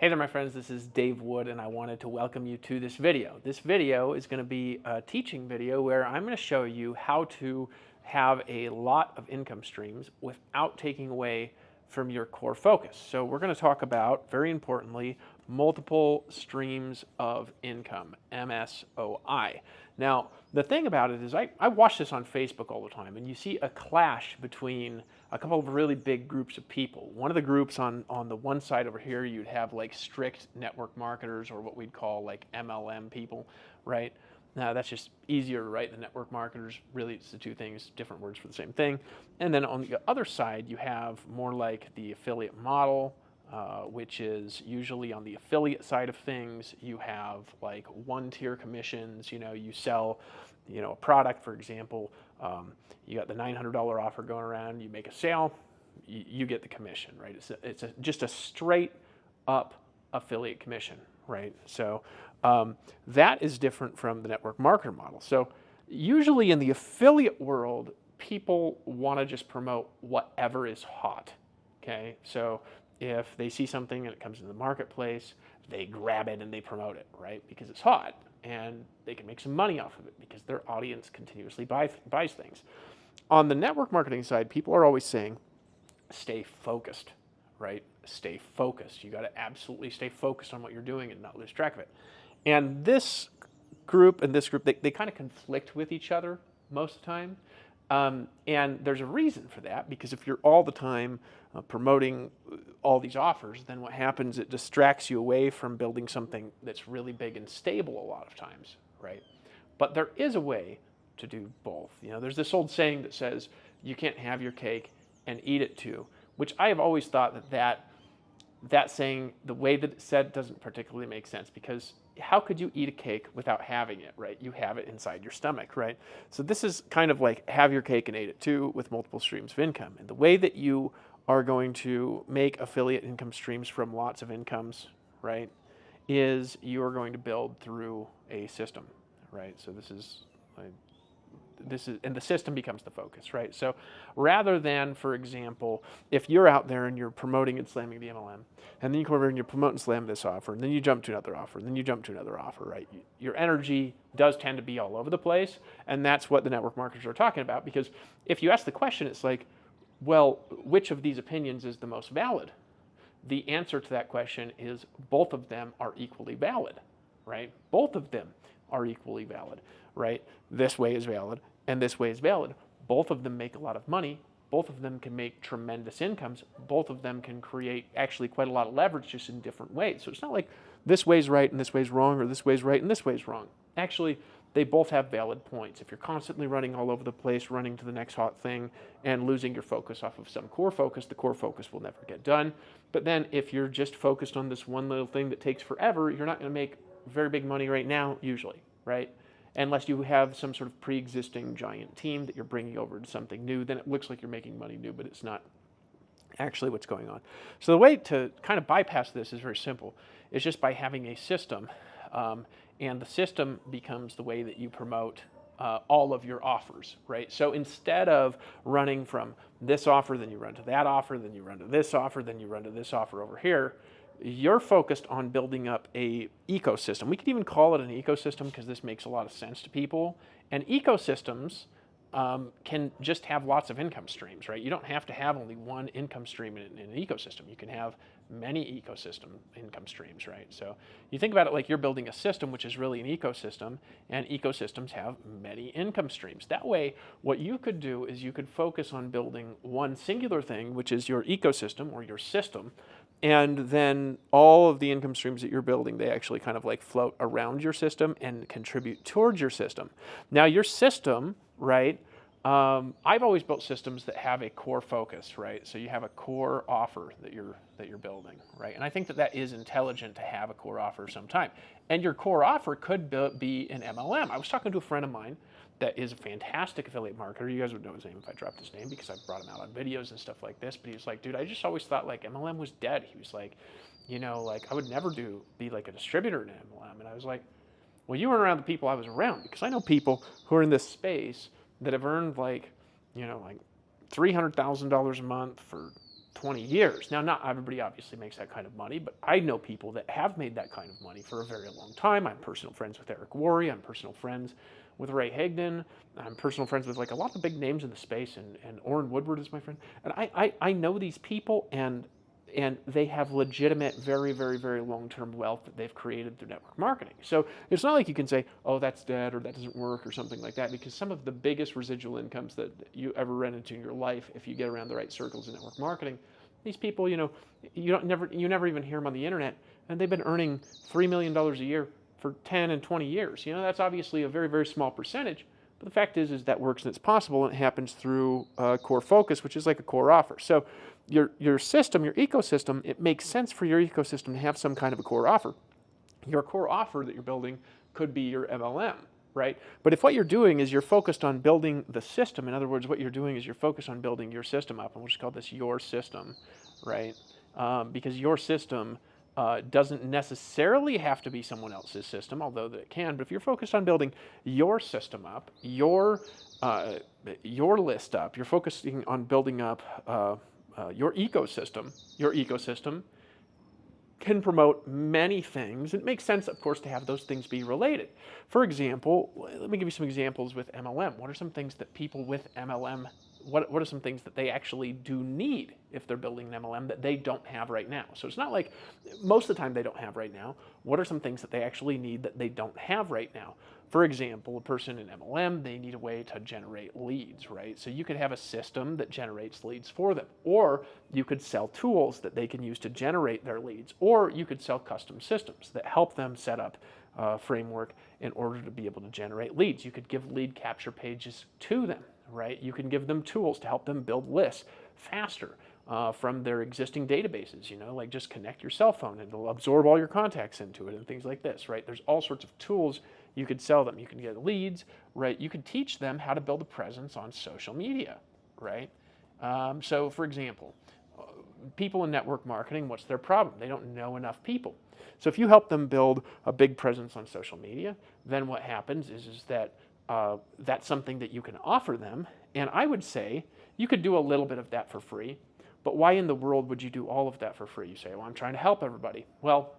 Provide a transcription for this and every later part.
Hey there, my friends, this is Dave Wood, and I wanted to welcome you to this video. This video is going to be a teaching video where I'm going to show you how to have a lot of income streams without taking away from your core focus. So we're going to talk about, very importantly, multiple streams of income, MSOI. Now, the thing about it is I watch this on Facebook all the time, and you see a clash between a couple of really big groups of people. One of the groups on the one side over here, you'd have like strict network marketers, or what we'd call like MLM people, right? Now that's just easier to write. The network marketers, really it's the two things, different words for the same thing. And then on the other side, you have more like the affiliate model, which is usually on the affiliate side of things. You have like one-tier commissions. You sell, a product, for example. You got the $900 offer going around. You make a sale, you get the commission, right? It's just a straight up affiliate commission, right? So that is different from the network marketer model. So usually in the affiliate world, people want to just promote whatever is hot. Okay, so if they see something and it comes in the marketplace, they grab it and they promote it, right? Because it's hot and they can make some money off of it because their audience continuously buys things. On the network marketing side, people are always saying, stay focused, right? Stay focused. You got to absolutely stay focused on what you're doing and not lose track of it. And this group and this group, they kind of conflict with each other most of the time. And there's a reason for that, because if you're all the time promoting all these offers, then what happens, it distracts you away from building something that's really big and stable a lot of times, right? But there is a way to do both. There's this old saying that says, you can't have your cake and eat it too, which I have always thought that saying, the way that it's said, doesn't particularly make sense, because how could you eat a cake without having it, right? You have it inside your stomach, right? So this is kind of like have your cake and eat it too, with multiple streams of income. And the way that you are going to make affiliate income streams from lots of incomes, right, is you are going to build through a system, right? So this is, and the system becomes the focus, right? So rather than, for example, if you're out there and you're promoting and slamming the MLM, and then you come over and you promote and slam this offer, and then you jump to another offer, and then you jump to another offer, right? Your energy does tend to be all over the place, and that's what the network marketers are talking about, because if you ask the question, it's like, well, which of these opinions is the most valid? The answer to that question is both of them are equally valid, right? Both of them are equally valid, right? This way is valid and this way is valid. Both of them make a lot of money. Both of them can make tremendous incomes. Both of them can create actually quite a lot of leverage, just in different ways. So it's not like this way's right and this way's wrong, or this way's right and this way's wrong. Actually, they both have valid points. If you're constantly running all over the place, running to the next hot thing, and losing your focus off of some core focus, the core focus will never get done. But then if you're just focused on this one little thing that takes forever, you're not going to make very big money right now, usually, right? Unless you have some sort of pre-existing giant team that you're bringing over to something new, then it looks like you're making money new, but it's not actually what's going on. So the way to kind of bypass this is very simple. It's just by having a system, and the system becomes the way that you promote all of your offers, right? So instead of running from this offer, then you run to that offer, then you run to this offer, then you run to this offer over here, you're focused on building up a ecosystem. We could even call it an ecosystem, because this makes a lot of sense to people. And ecosystems can just have lots of income streams, right? You don't have to have only one income stream in an ecosystem. You can have many ecosystem income streams, right? So you think about it like you're building a system, which is really an ecosystem, and ecosystems have many income streams. That way, what you could do is you could focus on building one singular thing, which is your ecosystem or your system, and then all of the income streams that you're building, they actually kind of like float around your system and contribute towards your system. Now your system, right, I've always built systems that have a core focus, right? So you have a core offer that you're building, right? And I think that is intelligent to have a core offer sometime. And your core offer could be an MLM. I was talking to a friend of mine that is a fantastic affiliate marketer. You guys would know his name if I dropped his name, because I've brought him out on videos and stuff like this. But he was like, dude, I just always thought like MLM was dead. He was like, like I would never be like a distributor in MLM. And I was like, well, you weren't around the people I was around, because I know people who are in this space that have earned like $300,000 a month for 20 years. Now, not everybody obviously makes that kind of money, but I know people that have made that kind of money for a very long time. I'm personal friends with Eric Worre. I'm personal friends with Ray Higdon. I'm personal friends with like a lot of big names in the space, and Orrin Woodward is my friend. And I know these people, and they have legitimate, very, very, very long-term wealth that they've created through network marketing. So it's not like you can say, oh, that's dead or that doesn't work or something like that, because some of the biggest residual incomes that you ever run into in your life, if you get around the right circles in network marketing, these people, you never even hear them on the internet, and they've been earning $3 million a year for 10 and 20 years. That's obviously a very, very small percentage, but the fact is that works and it's possible, and it happens through core focus, which is like a core offer. So your system, your ecosystem, it makes sense for your ecosystem to have some kind of a core offer. Your core offer that you're building could be your MLM, right? But if what you're doing is you're focused on building the system, in other words, what you're doing is you're focused on building your system up, and we'll just call this your system, right? Because your system doesn't necessarily have to be someone else's system, although it can. But if you're focused on building your system up, your list up, you're focusing on building up your ecosystem can promote many things. It makes sense, of course, to have those things be related. For example, let me give you some examples with MLM. What are some things that people with MLM, what are some things that they actually do need if they're building an MLM that they don't have right now? So it's not like most of the time they don't have right now. What are some things that they actually need that they don't have right now? For example, a person in MLM, they need a way to generate leads, right? So you could have a system that generates leads for them, or you could sell tools that they can use to generate their leads, or you could sell custom systems that help them set up a framework in order to be able to generate leads. You could give lead capture pages to them, right? You can give them tools to help them build lists faster from their existing databases, like just connect your cell phone and it'll absorb all your contacts into it and things like this, right? There's all sorts of tools you could sell them. You can get leads, right? You could teach them how to build a presence on social media, right? So for example, people in network marketing, what's their problem? They don't know enough people. So if you help them build a big presence on social media, then what happens is that that's something that you can offer them. And I would say you could do a little bit of that for free, but why in the world would you do all of that for free? You say, well, I'm trying to help everybody. Well,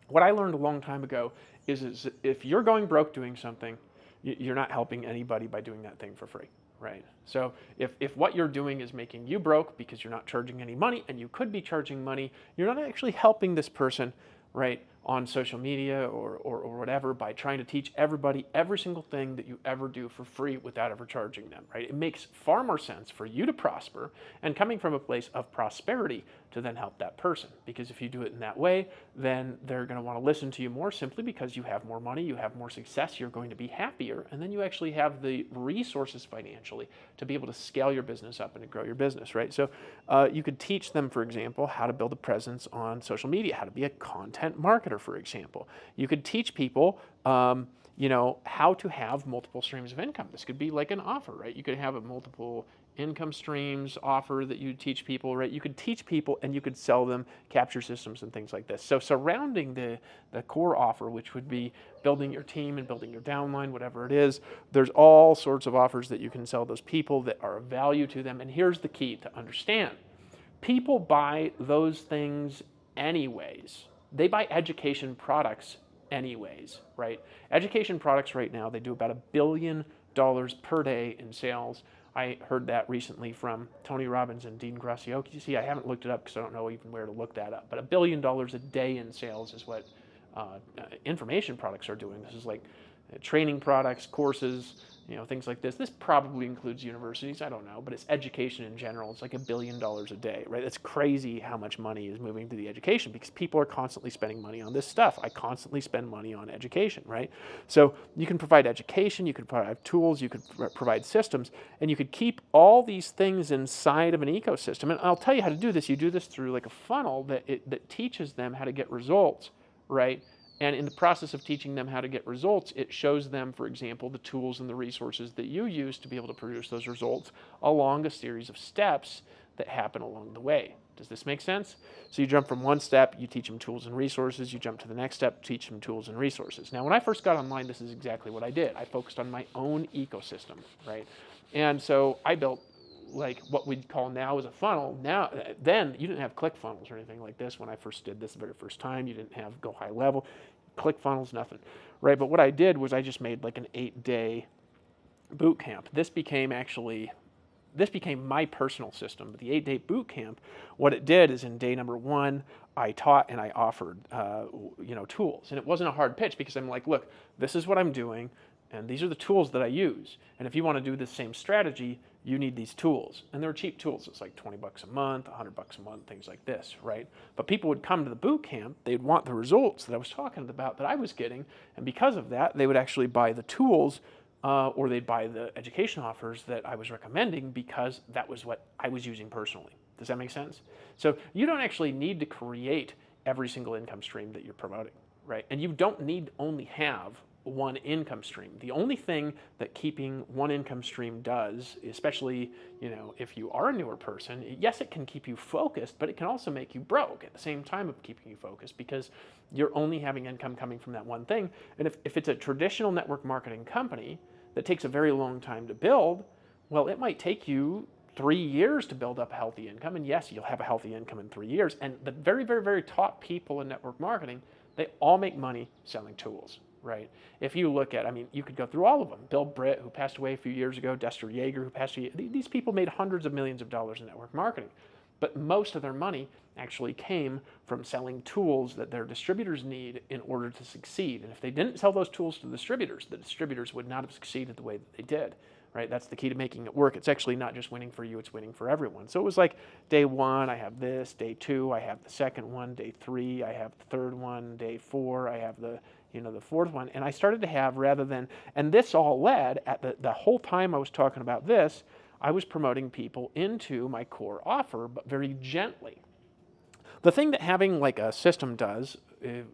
what I learned a long time ago is if you're going broke doing something, you're not helping anybody by doing that thing for free, right? So if what you're doing is making you broke because you're not charging any money, and you could be charging money, you're not actually helping this person, right, on social media or whatever by trying to teach everybody every single thing that you ever do for free without ever charging them, right? It makes far more sense for you to prosper and coming from a place of prosperity to then help that person. Because if you do it in that way, then they're going to want to listen to you more simply because you have more money, you have more success, you're going to be happier, and then you actually have the resources financially to be able to scale your business up and to grow your business, right? So you could teach them, for example, how to build a presence on social media, how to be a content marketer, for example. You could teach people how to have multiple streams of income. This could be like an offer, right? You could have a multiple income streams offer that you teach people, right? You could teach people and you could sell them capture systems and things like this. So surrounding the core offer, which would be building your team and building your downline, whatever it is, there's all sorts of offers that you can sell those people that are of value to them. And here's the key to understand. People buy those things anyways. They buy education products anyways, right? Education products right now, they do about $1 billion per day in sales. I heard that recently from Tony Robbins and Dean Graziosi. You see, I haven't looked it up because I don't know even where to look that up. But $1 billion a day in sales is what information products are doing. This is like training products, courses, things like this. This probably includes universities, I don't know, but it's education in general. It's like $1 billion a day, right? It's crazy how much money is moving to the education because people are constantly spending money on this stuff. I constantly spend money on education, right? So you can provide education, you could provide tools, you could provide systems, and you could keep all these things inside of an ecosystem. And I'll tell you how to do this. You do this through like a funnel that teaches them how to get results, right? And in the process of teaching them how to get results, it shows them, for example, the tools and the resources that you use to be able to produce those results along a series of steps that happen along the way. Does this make sense? So you jump from one step, you teach them tools and resources, you jump to the next step, teach them tools and resources. Now, when I first got online, this is exactly what I did. I focused on my own ecosystem, right? And so I built like what we'd call now as a funnel. Now, then you didn't have ClickFunnels or anything like this when I first did this the very first time. You didn't have Go High Level, ClickFunnels, nothing, right? But what I did was I just made like an 8-day boot camp. This became my personal system. But the 8-day boot camp, what it did is in day number 1, I taught and I offered, tools. And it wasn't a hard pitch because I'm like, look, this is what I'm doing, and these are the tools that I use. And if you want to do the same strategy, you need these tools. And they're cheap tools. It's like $20 a month, $100 a month, things like this, right? But people would come to the boot camp, they'd want the results that I was talking about that I was getting, and because of that, they would actually buy the tools or they'd buy the education offers that I was recommending because that was what I was using personally. Does that make sense? So you don't actually need to create every single income stream that you're promoting, right? And you don't need only have one income stream. The only thing that keeping one income stream does, especially, if you are a newer person, yes, it can keep you focused, but it can also make you broke at the same time of keeping you focused because you're only having income coming from that one thing. And if it's a traditional network marketing company that takes a very long time to build, well, it might take you 3 years to build up a healthy income. And yes, you'll have a healthy income in 3 years. And the very, very, very top people in network marketing, they all make money selling tools, right? If you look at, you could go through all of them. Bill Britt, who passed away a few years ago, Dexter Yeager, who passed away. These people made hundreds of millions of dollars in network marketing. But most of their money actually came from selling tools that their distributors need in order to succeed. And if they didn't sell those tools to the distributors would not have succeeded the way that they did, right? That's the key to making it work. It's actually not just winning for you, it's winning for everyone. So it was like day 1, I have this, day 2, I have the second one, day 3, I have the third one, day 4, I have the fourth one. And I started to have and this all led at the whole time I was talking about this, I was promoting people into my core offer, but very gently. The thing that having like a system does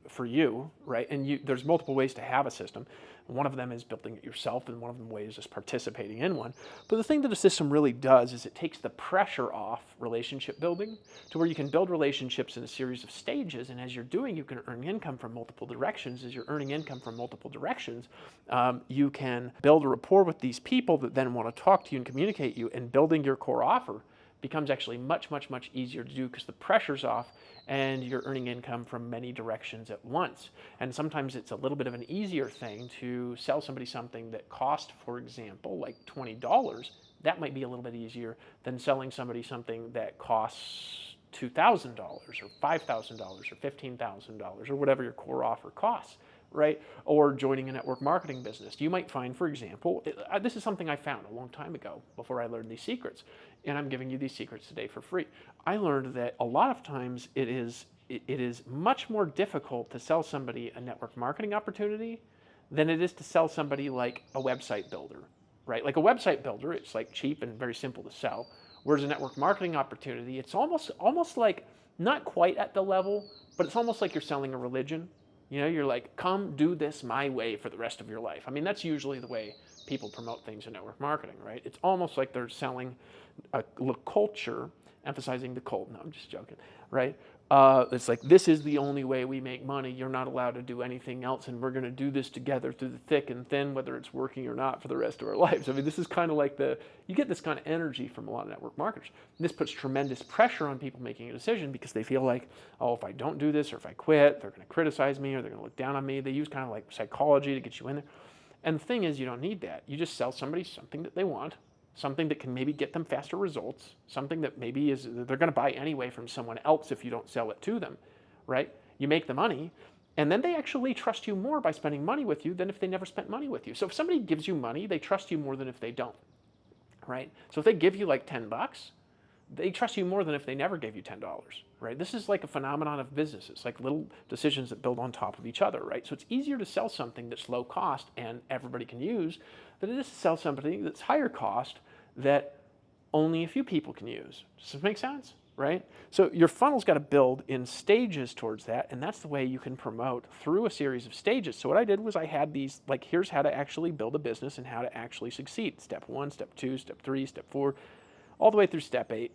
for you, right? And there's multiple ways to have a system. One of them is building it yourself, and one of the ways is participating in one. But the thing that a system really does is it takes the pressure off relationship building to where you can build relationships in a series of stages, and as you're doing, you can earn income from multiple directions. As you're earning income from multiple directions, you can build a rapport with these people that then want to talk to you and communicate you, and building your core offer becomes actually much, much, much easier to do because the pressure's off and you're earning income from many directions at once. And sometimes it's a little bit of an easier thing to sell somebody something that cost, for example, like $20. That might be a little bit easier than selling somebody something that costs $2,000 or $5,000 or $15,000 or whatever your core offer costs, right? Or joining a network marketing business. You might find, for example, this is something I found a long time ago before I learned these secrets, and I'm giving you these secrets today for free. I learned that a lot of times it is much more difficult to sell somebody a network marketing opportunity than it is to sell somebody like a website builder, right? Like a website builder, it's like cheap and very simple to sell. Whereas a network marketing opportunity, it's almost like not quite at the level, but it's almost like you're selling a religion. You're like, come do this my way for the rest of your life. That's usually the way people promote things in network marketing, right? It's almost like they're selling a culture, emphasizing the cult. No, I'm just joking, right? It's like, this is the only way we make money. You're not allowed to do anything else, and we're going to do this together through the thick and thin, whether it's working or not, for the rest of our lives. This is kind of like you get this kind of energy from a lot of network marketers. And this puts tremendous pressure on people making a decision because they feel like, oh, if I don't do this or if I quit, they're going to criticize me or they're going to look down on me. They use kind of like psychology to get you in there. And the thing is, you don't need that. You just sell somebody something that they want, something that can maybe get them faster results, something that maybe they're going to buy anyway from someone else if you don't sell it to them, right? You make the money, and then they actually trust you more by spending money with you than if they never spent money with you. So if somebody gives you money, they trust you more than if they don't, right? So if they give you like $10, they trust you more than if they never gave you $10, right? This is like a phenomenon of business. It's like little decisions that build on top of each other, right? So it's easier to sell something that's low cost and everybody can use than it is to sell something that's higher cost that only a few people can use. Does this make sense, right? So your funnel's got to build in stages towards that, and that's the way you can promote through a series of stages. So what I did was I had these, like, here's how to actually build a business and how to actually succeed. Step 1, step 2, step 3, step 4, all the way through step 8.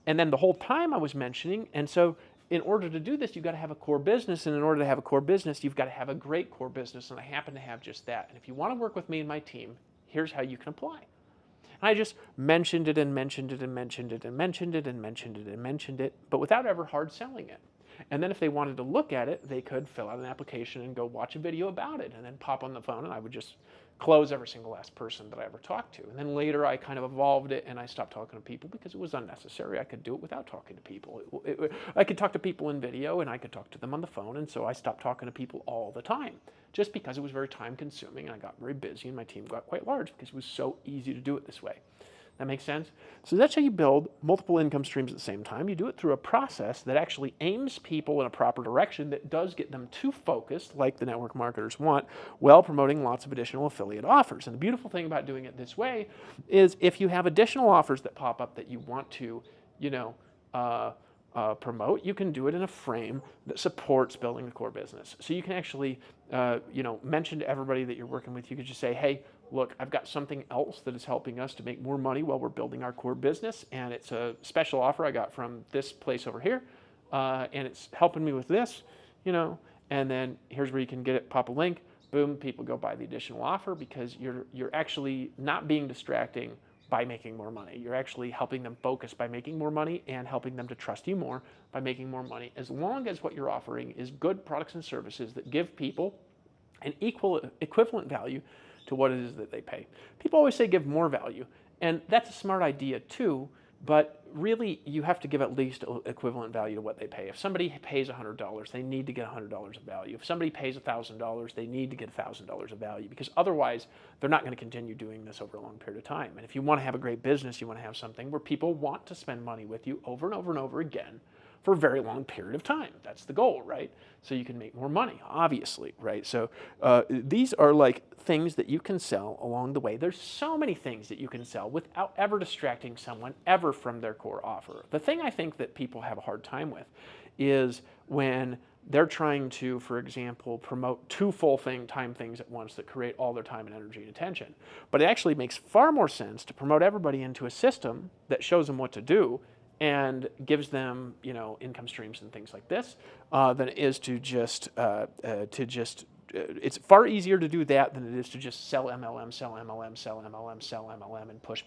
And then the whole time I was mentioning, and so in order to do this, you've got to have a core business, and in order to have a core business, you've got to have a great core business, and I happen to have just that. And if you want to work with me and my team, here's how you can apply. And I just mentioned it and mentioned it and mentioned it and mentioned it and mentioned it and mentioned it, but without ever hard selling it. And then if they wanted to look at it, they could fill out an application and go watch a video about it and then pop on the phone, and I would just close every single last person that I ever talked to. And then later I kind of evolved it and I stopped talking to people because it was unnecessary. I could do it without talking to people. I could talk to people in video and I could talk to them on the phone, and so I stopped talking to people all the time just because it was very time consuming and I got very busy and my team got quite large because it was so easy to do it this way. That makes sense? So that's how you build multiple income streams at the same time. You do it through a process that actually aims people in a proper direction that does get them too focused, like the network marketers want, while promoting lots of additional affiliate offers. And the beautiful thing about doing it this way is if you have additional offers that pop up that you want to, promote, you can do it in a frame that supports building the core business. So you can actually, mention to everybody that you're working with, you could just say, hey, look, I've got something else that is helping us to make more money while we're building our core business, and it's a special offer I got from this place over here, and it's helping me with this, and then here's where you can get it, pop a link, boom, people go buy the additional offer because you're actually not being distracting by making more money. You're actually helping them focus by making more money and helping them to trust you more by making more money, as long as what you're offering is good products and services that give people an equivalent value to what it is that they pay. People always say give more value, and that's a smart idea too, but really you have to give at least equivalent value to what they pay. If somebody pays $100, they need to get $100 of value. If somebody pays $1,000, they need to get $1,000 of value, because otherwise they're not going to continue doing this over a long period of time. And if you want to have a great business, you want to have something where people want to spend money with you over and over and over again for a very long period of time. That's the goal, right? So you can make more money, obviously, right? So these are like things that you can sell along the way. There's so many things that you can sell without ever distracting someone ever from their core offer. The thing I think that people have a hard time with is when they're trying to, for example, promote two full-time things at once that create all their time and energy and attention. But it actually makes far more sense to promote everybody into a system that shows them what to do and gives them, income streams and things like this, than it is to just, it's far easier to do that than it is to just sell MLM, sell MLM, sell MLM, sell MLM, and push.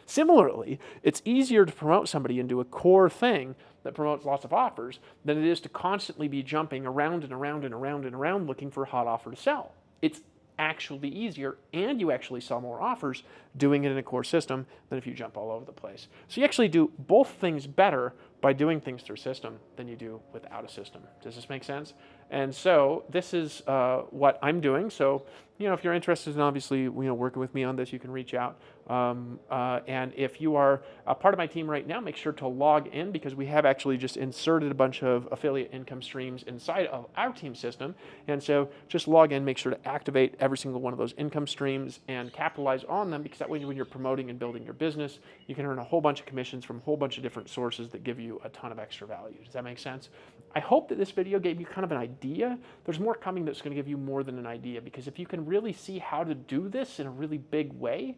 Similarly, it's easier to promote somebody into a core thing that promotes lots of offers than it is to constantly be jumping around and around and around and around looking for a hot offer to sell. It's actually easier, and you actually sell more offers doing it in a core system than if you jump all over the place. So you actually do both things better by doing things through a system than you do without a system. Does this make sense? And so this is what I'm doing. So, if you're interested in obviously, working with me on this, you can reach out. And if you are a part of my team right now, make sure to log in, because we have actually just inserted a bunch of affiliate income streams inside of our team system. And so just log in, make sure to activate every single one of those income streams and capitalize on them, because that way when you're promoting and building your business, you can earn a whole bunch of commissions from a whole bunch of different sources that give you a ton of extra value. Does that make sense? I hope that this video gave you kind of an idea. There's more coming that's going to give you more than an idea, because if you can really see how to do this in a really big way,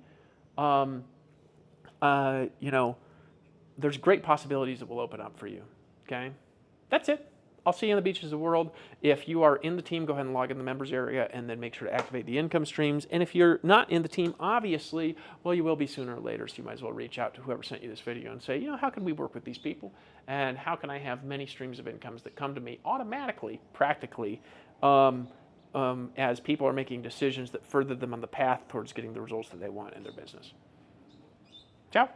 there's great possibilities that will open up for you, okay? That's it. I'll see you on the beaches of the world. If you are in the team, go ahead and log in the members area and then make sure to activate the income streams. And if you're not in the team, obviously, well, you will be sooner or later, so you might as well reach out to whoever sent you this video and say, how can we work with these people? And how can I have many streams of incomes that come to me automatically, practically, as people are making decisions that further them on the path towards getting the results that they want in their business. Ciao.